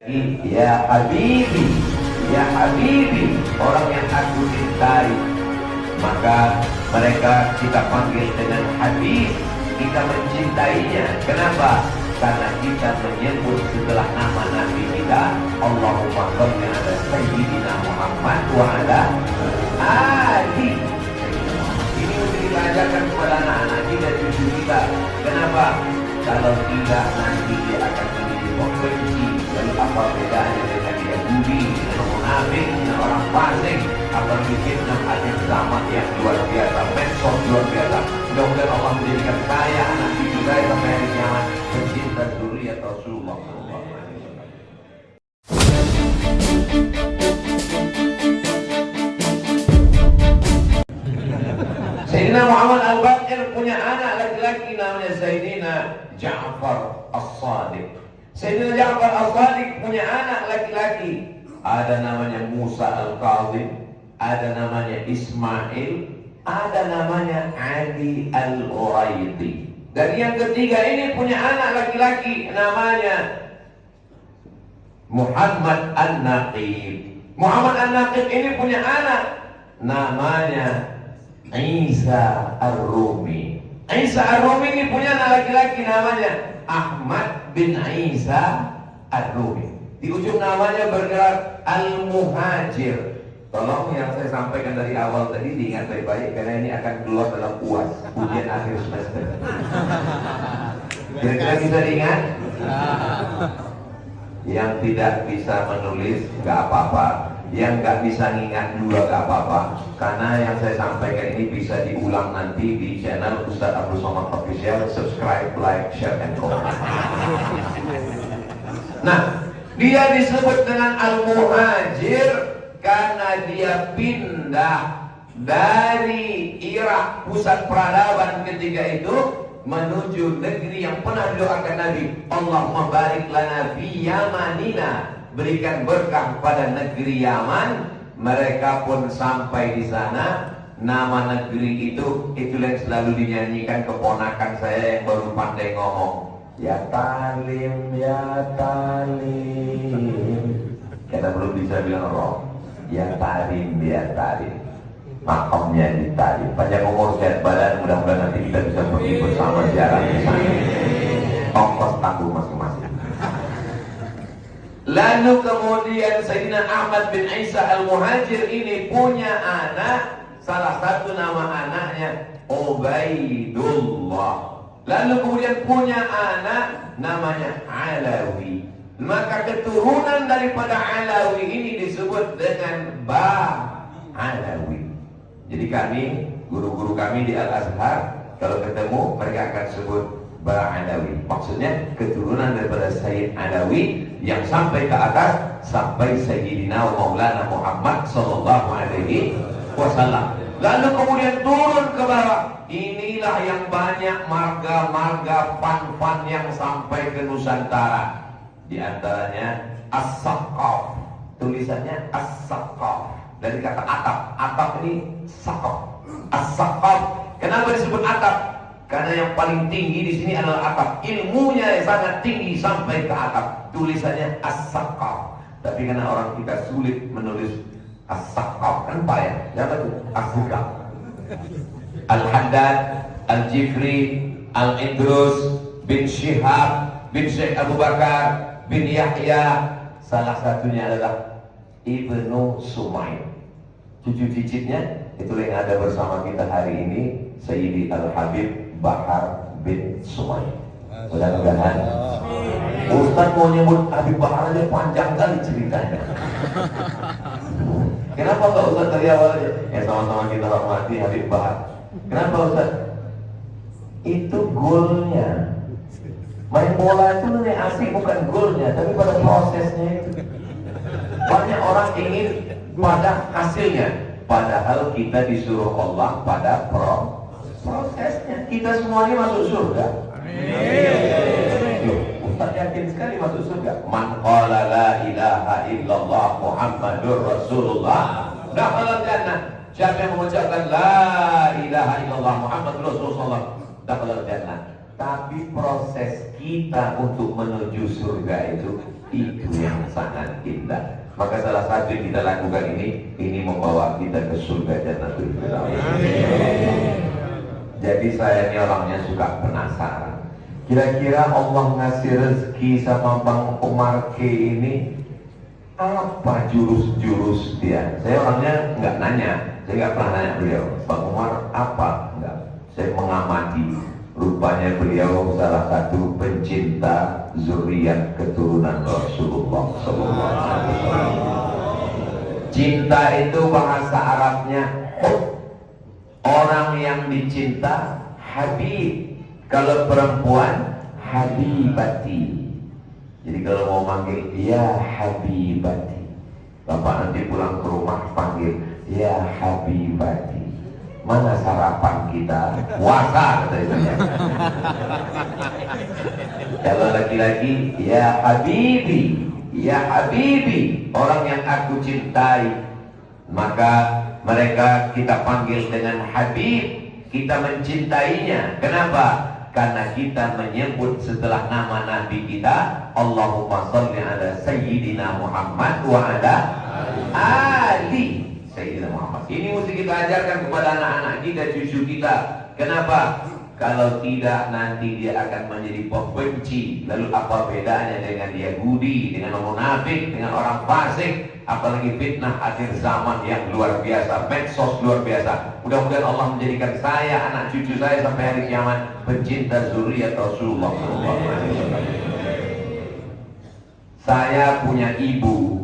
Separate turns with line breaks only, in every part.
Ya Habibi, ya Habibi, orang yang aku cintai. Maka mereka kita panggil dengan Habib, kita mencintainya. Kenapa? Karena kita menyebut setelah nama Nabi kita, Allahumma shalli ala Sayyidina Muhammad wa ala ali. Ini untuk kita ajarkan kepada anak-anak kita, cucu kita. Kenapa? Kalau tidak nanti dia akan menjadi pembenci. Lalu apa bedanya dengan Yahudi, dengan munafik, dengan orang fasik, akan bikin akhir zaman yang luar biasa, medsos luar biasa. Mudah-mudahan Allah menjadikan saya, anak cucu saya sampai hari kiamat pencinta dzurriyyah Rasulullah sallallahu alaihi wasallam. Sayyidina Muhammad Al-Baqir punya anak laki-laki namanya Sayyidina Ja'far As-Shadiq. Sayyidina Ja'far As-Shadiq punya anak laki-laki. Ada namanya Musa Al-Kadhim, ada namanya Ismail, ada namanya Ali Al-Uraidi. Dan yang ketiga ini punya anak laki-laki namanya Muhammad An-Naqib. Muhammad An-Naqib ini punya anak namanya Isa Ar-Rumi. Isa Ar-Rumi ini punya anak laki-laki namanya Ahmad bin Isa Ar-Rumi. Di ujung namanya bergerak Al-Muhajir. Tolong yang saya sampaikan dari awal tadi diingat baik-baik, karena ini akan keluar dalam UAS, ujian akhir semester. Kira-kira bisa diingat? Yang tidak bisa menulis nggak apa-apa, yang nggak bisa ngingat juga nggak apa-apa, karena yang saya sampaikan ini bisa diulang nanti di channel Ustaz Abdul Somad Official. Subscribe, like, share, and comment. Nah, dia disebut dengan Al-Muhajir karena dia pindah dari Irak, pusat peradaban ketika itu, menuju negeri yang pernah didoakan Nabi. Allahumma barik lana fi Yamanina, berikan berkah pada negeri Yaman. Mereka pun sampai di sana. Nama negeri itu yang selalu dinyanyikan keponakan saya yang baru pandai ngomong. Ya Talim, ya Talim. Kita belum bisa bilang roh. Ya Talim, ya Talim. Makamnya di Talim. Panjang umur, sehat badan, mudah-mudahan nanti kita bisa pergi bersama ziarah di sana. Ongkos tanggung masing-masing. Lalu kemudian Sayyidina Ahmad bin Isa Al-Muhajir ini punya anak. Salah satu nama anaknya Ubaidullah. Lalu kemudian punya anak namanya Alawi. Maka keturunan daripada Alawi ini disebut dengan Ba Alawi. Jadi kami, guru-guru kami di Al-Azhar, kalau ketemu mereka akan sebut Ba Alawi. Maksudnya keturunan daripada Sayyid Alawi yang sampai ke atas, sampai Sayyidina Maulana Muhammad sallallahu alaihi wasallam. Lalu kemudian turun ke bawah. Inilah yang banyak marga-marga fan-fan yang sampai ke Nusantara. Di antaranya As-Saqaf. Tulisannya As-Saqaf. Dari kata atap. Atap ini Saqaf. As-Saqaf. Kenapa disebut atap? Karena yang paling tinggi di sini adalah atap. Ilmunya sangat tinggi sampai ke atap. Tulisannya As-Saqaf. Tapi karena orang kita sulit menulis As-Saqaf, kan payah. Siapa itu? As-Saqaf. Al-Haddad, Al-Jifri, Al-Idrus bin Syihab bin Syekh Abu Bakar bin Yahya. Salah satunya adalah Ibnu Sumail. Cucu cicitnya itu yang ada bersama kita hari ini, Sayyidi Al-Habib Bahar bin Sumail. Mudah-mudahan Ustaz mau nyebut Habib Bahar aja panjang kali ceritanya. Kenapa Pak Ustaz dari awal aja? Ya sama-sama kita hormati Habib Bahar. Kenapa Ustaz? Itu golnya. Main bola itu lebih asik bukan golnya, tapi pada prosesnya itu. Banyak orang ingin pada hasilnya, padahal kita disuruh Allah pada prosesnya. Kita semuanya masuk surga. Amin. Ustaz yakin sekali masuk surga. Man qala la ilaha illallah Muhammadur Rasulullah dakhala jannah. Siapa yang mengucapkan la ilaha illallah Muhammadur Rasulullah dakhala jannah. Tapi proses kita untuk menuju surga itu Itu yang sangat indah. Maka salah satu yang kita lakukan ini membawa kita ke surga Jannatul Firdaus. Jadi saya ini orangnya suka penasaran. Kira-kira Allah ngasih rezeki sama Bang Umar K ini apa jurus-jurus dia? Saya orangnya nggak nanya, saya nggak pernah nanya beliau, Bang Umar apa? Enggak. Saya mengamati. Rupanya beliau salah satu pencinta zuriat keturunan Rasulullah SAW. Cinta itu bahasa Arabnya hub. Orang yang dicinta habib. Kalau perempuan habibati. Jadi kalau mau manggil ya habibati, bapak nanti pulang ke rumah panggil ya habibati. Mana sarapan kita? Puasa katanya. Kalau laki-laki ya habibi, ya habibi, orang yang aku cintai. Maka mereka kita panggil dengan habib, kita mencintainya. Kenapa? Karena kita menyebut setelah nama Nabi kita, Allahumma salli ala Sayyidina Muhammad wa ala ali Sayyidina Muhammad. Ini mesti kita ajarkan kepada anak-anak kita, cucu kita. Kenapa? Kalau tidak nanti dia akan menjadi pembenci. Lalu apa bedanya dengan Yahudi, dengan orang munafik, dengan orang fasik? Apalagi fitnah akhir zaman yang luar biasa, medsos luar biasa. Mudah-mudahan Allah menjadikan saya, anak cucu saya sampai hari kiamat pencinta zuriat Rasulullah SAW. Saya punya ibu.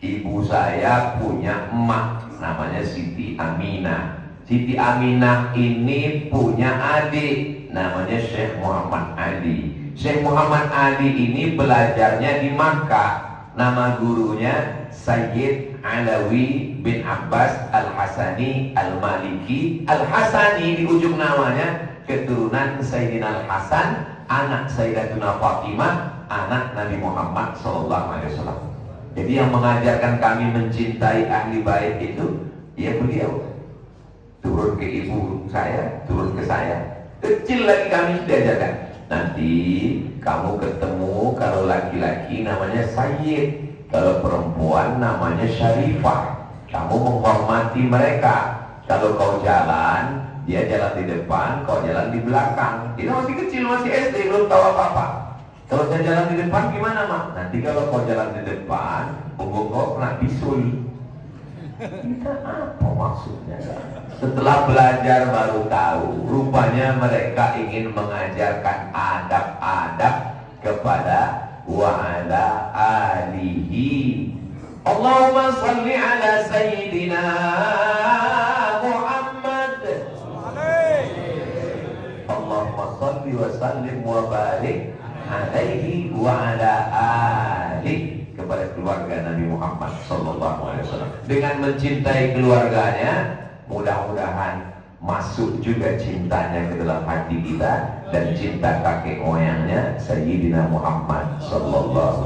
Ibu saya punya emak, namanya Siti Aminah. Siti Aminah ini punya adik, namanya Syekh Muhammad Ali. Syekh Muhammad Ali ini belajarnya di Makkah. Nama gurunya Sayyid Alawi bin Abbas Al-Hasani Al-Maliki. Al-Hasani di ujung namanya keturunan Sayyidina Al-Hasan, anak Sayyidatuna Fatimah, anak Nabi Muhammad SAW. Jadi yang mengajarkan kami mencintai ahli bait itu ya beliau. Turun ke ibu saya, turun ke saya. Kecil lagi kami diajarkan. Nanti kamu ketemu kalau laki-laki namanya Sayyid, kalau perempuan namanya Syarifah. Kamu menghormati mereka. Kalau kau jalan, dia jalan di depan, kau jalan di belakang. Dia masih kecil, masih SD, belum tahu apa-apa. Kalau saya jalan di depan gimana, Mak? Nanti kalau kau jalan di depan, punggung kau kena bisul. Kita apa maksudnya? Setelah belajar baru tahu. Rupanya mereka ingin mengajarkan adab-adab kepada wa'ala alihi. Allahumma salli ala Sayyidina Muhammad. Allahumma salli wa sallim wa barik alaihi wa ala alihi, kepada keluarga Nabi Muhammad SAW. Dengan mencintai keluarganya, mudah-mudahan masuk juga cintanya ke dalam hati kita dan cinta kakek moyangnya Sayyidina Muhammad SAW.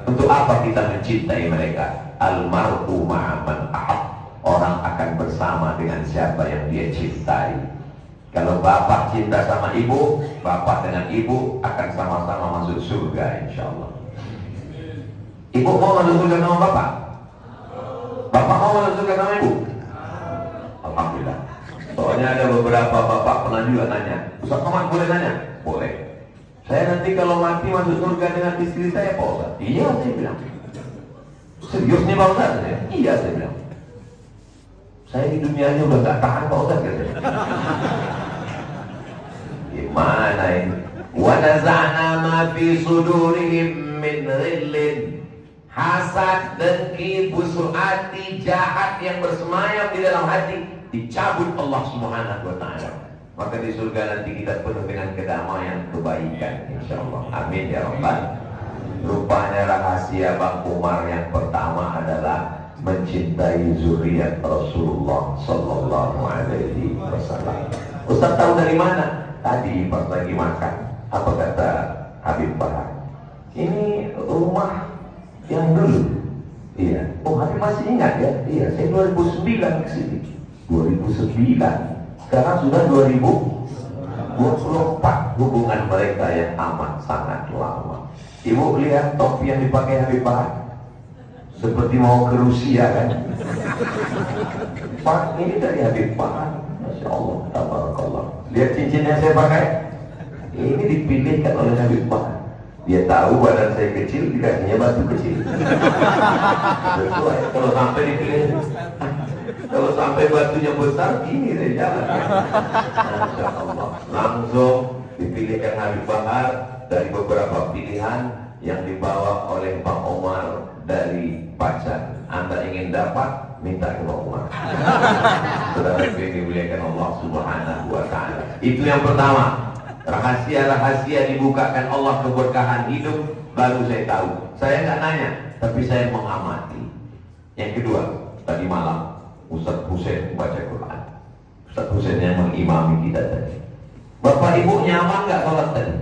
Untuk apa kita mencintai mereka? Almar'u ma'aman ahab. Orang akan bersama dengan siapa yang dia cintai. Kalau bapak cinta sama ibu, bapak dengan ibu akan sama-sama masuk surga insya Allah. Ibu mau masuk surga sama bapak? Bapak mau masuk surga sama ibu? Alhamdulillah. Soalnya ada beberapa bapak pernah juga nanya, Ustaz Somad boleh nanya? Boleh. Saya nanti kalau mati masuk surga dengan istri saya, Pak Ustaz? Iya, saya bilang. Serius nih Pak Ustaz? Iya, saya bilang. Saya di dunianya udah gak tahan Pak Ustaz, katanya. Gimana ini? Wa naza'na ma fi sudurihim min ghillin. Hasad, dengki, busuk hati, jahat yang bersemayam di dalam hati dicabut Allah Subhanahu wa ta'ala. Maka di surga nanti kita penuh dengan kedamaian, kebaikan insyaallah. Amin ya rabbal. Rupanya rahasia Bang Umar yang pertama adalah mencintai zuriat Rasulullah sallallahu alaihi wasallam. Ustaz tahu dari mana? Tadi pas lagi makan. Apa kata Habib Bahar? Ini rumah yang dulu. Iya. Oh, Habib masih ingat ya? Iya, saya 2009 ke sini. 2009. Sekarang sudah 2024. Hubungan mereka yang amat sangat lama. Ibu lihat topi yang dipakai Habib Bahar, seperti mau ke Rusia kan? Pak, ini dari Habib Bahar. Masya Allah, tabarakallah. Lihat cincin yang saya pakai, ini dipilihkan oleh Habib Bahar. Dia tahu badan saya kecil, dikasihnya batu kecil. Sesuai. Kalau sampai dipilih, kalau sampai batunya besar, ini saya jalan. Masya Allah. Langsung dipilihkan Habib Bahar dari beberapa pilihan yang dibawa oleh Pak Omar dari Pacan. Anda ingin dapat, minta ke Pak Omar. Saudara yang dimuliakan Allah Subhanahu wa Ta'ala. Itu yang pertama. Rahasia-rahasia dibukakan Allah, keberkahan hidup, baru saya tahu. Saya nggak nanya, tapi saya mengamati. Yang kedua, tadi malam Ustaz Husain baca Quran. Ustaz Husain yang mengimami kita tadi. Bapak Ibu nyaman nggak sholat tadi?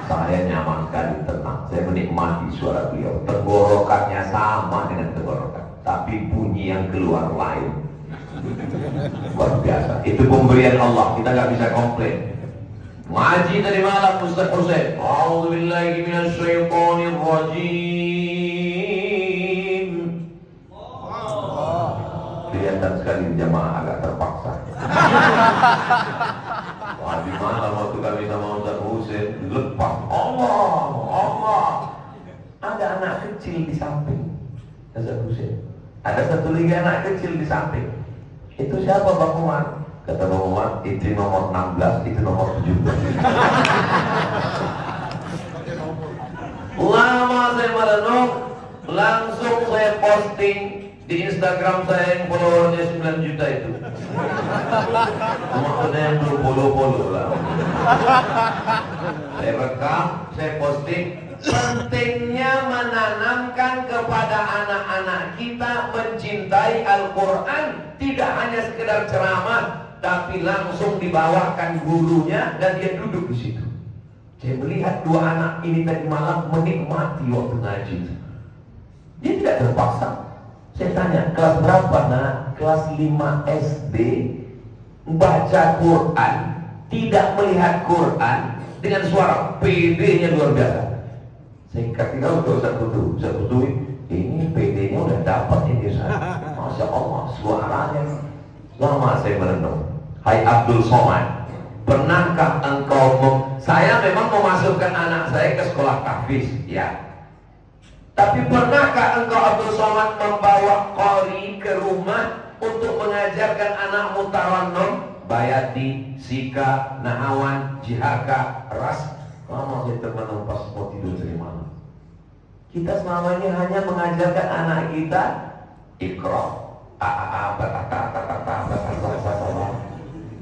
Saya nyaman sekali, tenang. Saya menikmati suara beliau. Tenggorokannya sama dengan tenggorokan, tapi bunyi yang keluar lain. Luar biasa. Itu pemberian Allah, kita nggak bisa komplain. Ngaji tadi malam Ustaz Husain. A'udzubillahi minasyaitonir rajim. Kelihatan sekali jamaah agak terpaksa. Tadi malam waktu kami sama Ustaz Husain lepas Allah. Ada anak kecil di samping Ustaz Husain. Ada satu lagi anak kecil di samping. Itu siapa Bang Umar? Kata Bang Umar, itu nomor 16, itu nomor 17. Lama saya merenung, langsung saya posting di Instagram saya yang followernya 9 juta itu. Cuma ada yang belum follow lah. Saya rekam, saya posting. Pentingnya menanamkan kepada anak-anak kita mencintai Al-Quran. Tidak hanya sekedar ceramah, tapi langsung dibawakan gurunya dan dia duduk di situ. Saya melihat dua anak ini tadi malam menikmati waktu ngaji. Dia tidak terpaksa. Saya tanya, kelas berapa nak? Kelas 5 SD. Baca Quran, tidak melihat Quran, dengan suara PD-nya luar biasa. Saya kasih tahu ke Ustaz Putu, ini PD-nya udah dapat ini Ustaz. Masya Allah, suaranya. Lama saya merenung. Hai Abdul Somad, pernahkah engkau saya memang memasukkan anak saya ke sekolah tahfiz, ya. Tapi pernahkah engkau Abdul Somad membawa qari ke rumah untuk mengajarkan anakmu tarannum, bayati, sika, nahawan, jihaka, ras? Lama saya termenung pas mau tidur dari malam. Kita selama ini hanya mengajarkan anak kita Iqra,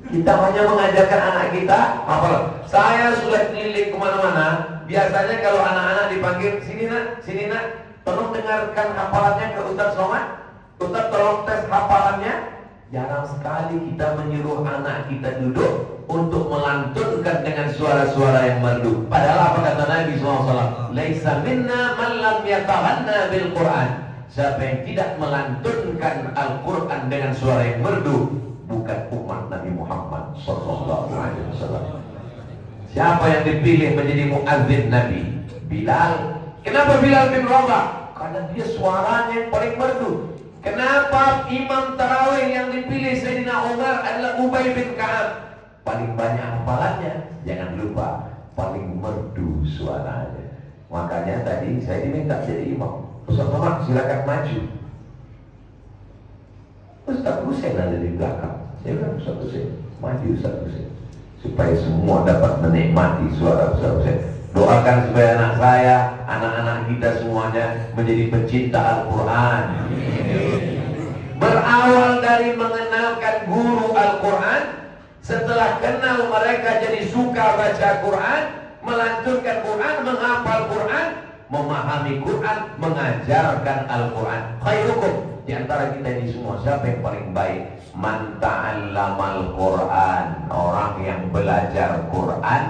kita hanya mengajarkan anak kita apa? Saya sudah keliling kemana-mana. Biasanya kalau anak-anak dipanggil sini nak, tolong dengarkan hafalannya ke Ustaz Somad. Ustaz tolong tes hafalannya. Jarang sekali kita menyuruh anak kita duduk untuk melantunkan dengan suara-suara yang merdu. Padahal apa kata Nabi SAW? Laisa minna man lam yatahanna bil Quran. Siapa yang tidak melantunkan Al-Quran dengan suara yang merdu, bukan umat Nabi Muhammad SAW. Siapa yang dipilih menjadi muadzin Nabi? Bilal. Kenapa Bilal bin Rabah? Karena dia suaranya yang paling merdu. Kenapa imam tarawih yang dipilih Sayyidina Umar adalah Ubay bin Ka'ab? Paling banyak hafalannya. Jangan lupa, paling merdu suaranya. Makanya tadi saya diminta jadi imam. Ustaz Somad silakan maju. Ustaz Husain ada di belakang. Saya bilang Ustaz Husain, maju Ustaz Husain, supaya semua dapat menikmati suara Ustaz Husain. Doakan supaya anak saya, anak-anak kita semuanya menjadi pencinta Al-Quran. Berawal dari mengenalkan guru Al-Quran, setelah kenal mereka jadi suka baca Quran, melantunkan Quran, menghafal Quran, memahami Quran, mengajarkan Al-Quran. Khairukum, di antara kita ini semua, siapa yang paling baik? Man ta'allamal Quran, orang yang belajar Quran.